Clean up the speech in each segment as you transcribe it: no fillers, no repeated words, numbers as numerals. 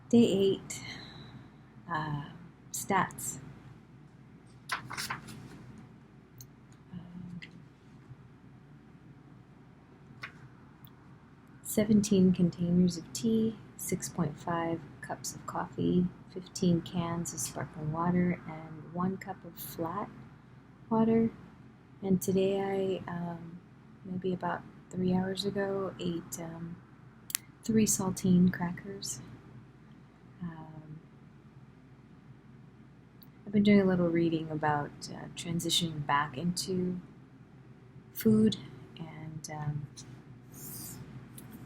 Day 8, stats. Um, 17 containers of tea, 6.5 cups of coffee, 15 cans of sparkling water, and 1 cup of flat water. And today maybe about 3 hours ago, ate 3 saltine crackers. I've been doing a little reading about transitioning back into food, and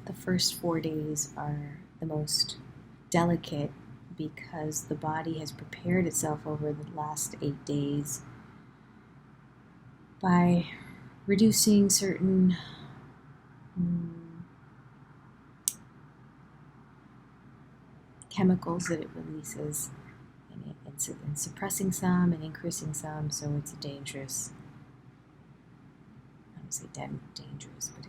the first 4 days are the most delicate because the body has prepared itself over the last 8 days by reducing certain chemicals that it releases, and suppressing some and increasing some, so it's dangerous. I don't say dangerous, but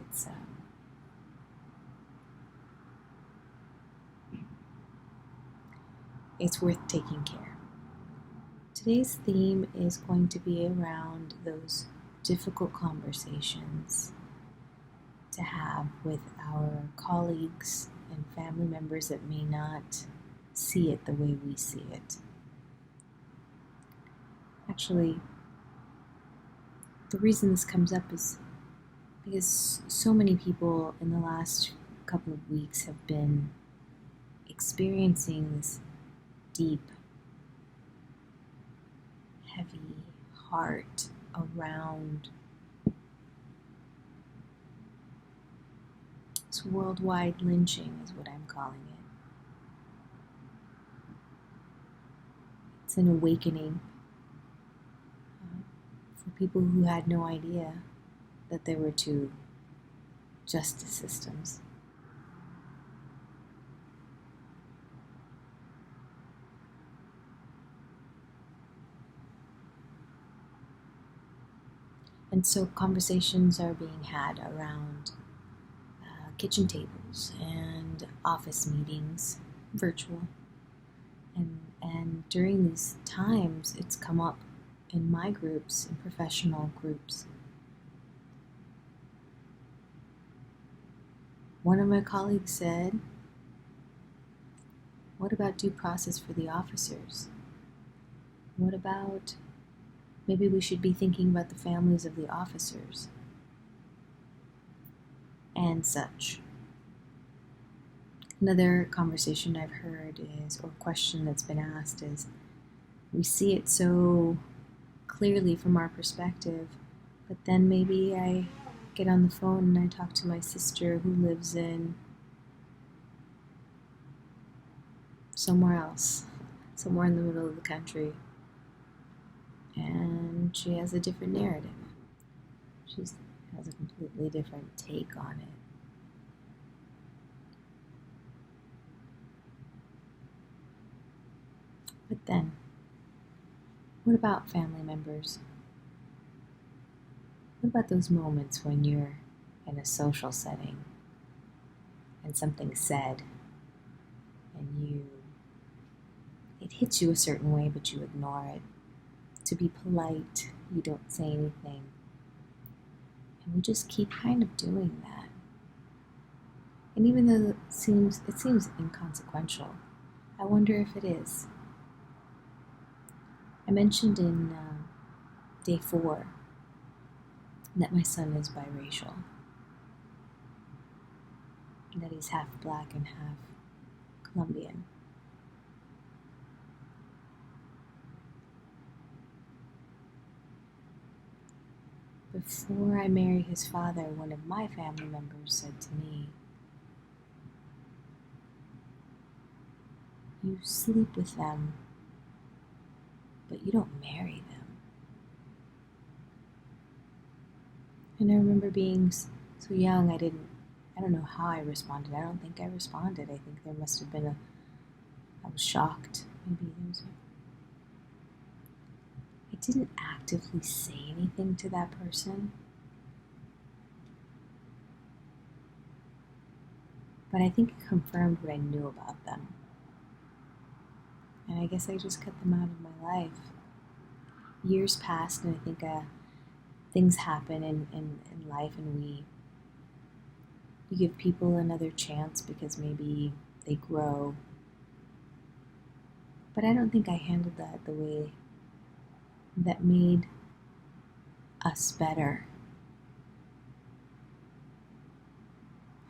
it's worth taking care. Today's theme is going to be around those difficult conversations to have with our colleagues and family members that may not see it the way we see it. Actually, the reason this comes up is because so many people in the last couple of weeks have been experiencing this deep, heavy heart around this worldwide lynching, is what I'm calling it. It's an awakening for people who had no idea that there were two justice systems. And so conversations are being had around kitchen tables and office meetings, virtual. And during these times, it's come up in my groups, in professional groups. One of my colleagues said, what about due process for the officers? What about maybe we should be thinking about the families of the officers? And such. Another conversation I've heard is, or question that's been asked is, we see it so clearly from our perspective, but then maybe I get on the phone and I talk to my sister who lives in somewhere else, somewhere in the middle of the country, and she has a different narrative. She has a completely different take on it. But then, what about family members? What about those moments when you're in a social setting and something's said and it hits you a certain way, but you ignore it? To be polite, you don't say anything. And we just keep kind of doing that. And even though it seems inconsequential, I wonder if it is. I mentioned in day 4 that my son is biracial, that he's half black and half Colombian. Before I married his father, one of my family members said to me, you sleep with them, but you don't marry them. And I remember being so young, I don't know how I responded. I don't think I responded. I think there must have been I was shocked. Maybe I didn't actively say anything to that person. But I think it confirmed what I knew about them. I guess I just cut them out of my life. Years passed, and I think things happen in life, and we give people another chance because maybe they grow. But I don't think I handled that the way that made us better.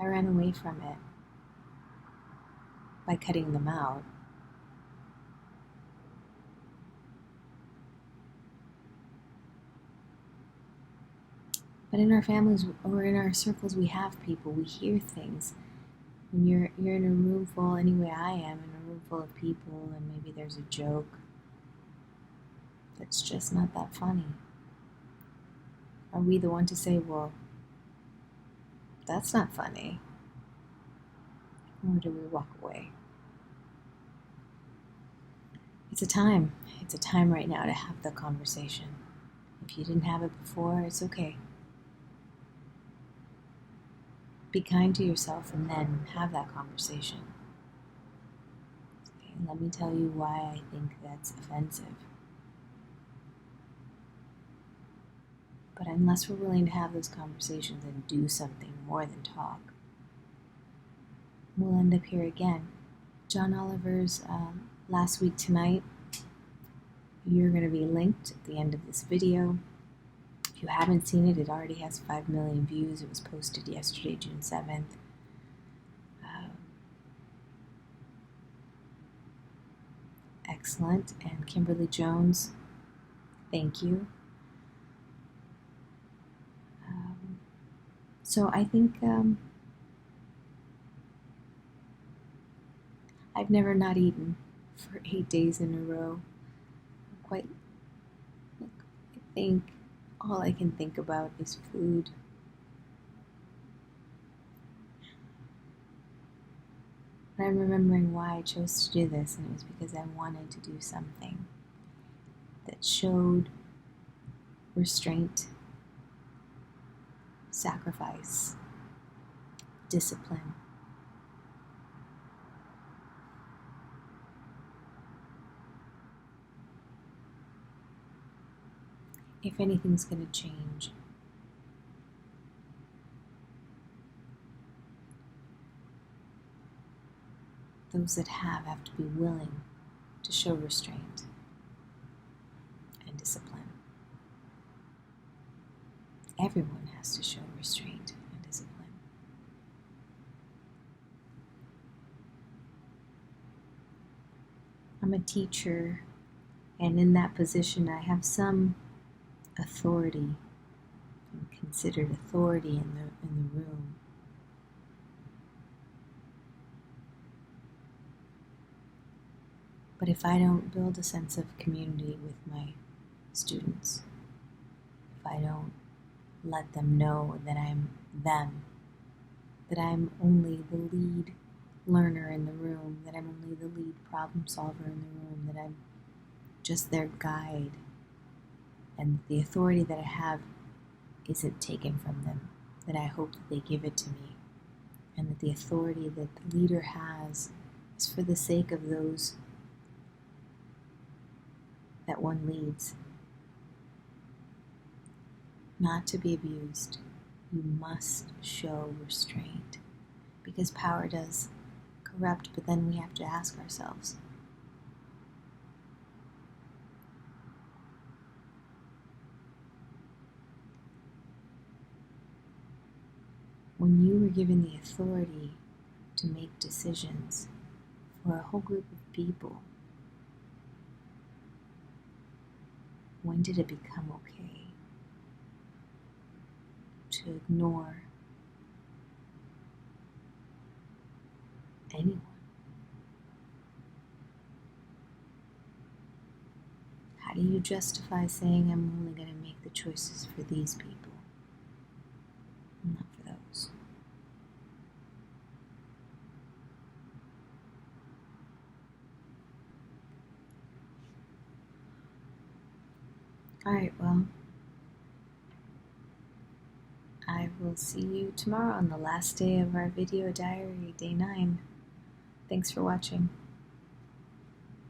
I ran away from it by cutting them out. But in our families or in our circles, we have people, we hear things. When you're in a room full, anyway I am, in a room full of people, and maybe there's a joke that's just not that funny. Are we the one to say, well, that's not funny? Or do we walk away? It's a time right now to have the conversation. If you didn't have it before, it's okay. Be kind to yourself and then have that conversation. Okay, let me tell you why I think that's offensive. But unless we're willing to have those conversations and do something more than talk, we'll end up here again. John Oliver's Last Week Tonight, you're going to be linked at the end of this video. If you haven't seen it, it already has 5 million views. It was posted yesterday, June 7th. Excellent. And Kimberly Jones, thank you. So I think I've never not eaten for 8 days in a row. I think all I can think about is food. But I'm remembering why I chose to do this, and it was because I wanted to do something that showed restraint, sacrifice, discipline. If anything's going to change, those that have to be willing to show restraint and discipline. Everyone has to show restraint and discipline. I'm a teacher, and in that position I have some authority. I'm considered authority in the room. But if I don't build a sense of community with my students, if I don't let them know that I'm them, that I'm only the lead learner in the room, that I'm only the lead problem solver in the room, that I'm just their guide, and the authority that I have isn't taken from them, that I hope that they give it to me, and that the authority that the leader has is for the sake of those that one leads, not to be abused. You must show restraint, because power does corrupt, but then we have to ask ourselves, when you were given the authority to make decisions for a whole group of people, when did it become okay to ignore anyone? How do you justify saying I'm only going to make the choices for these people, not for those? Alright, well, I will see you tomorrow on the last day of our video diary, day 9. Thanks for watching.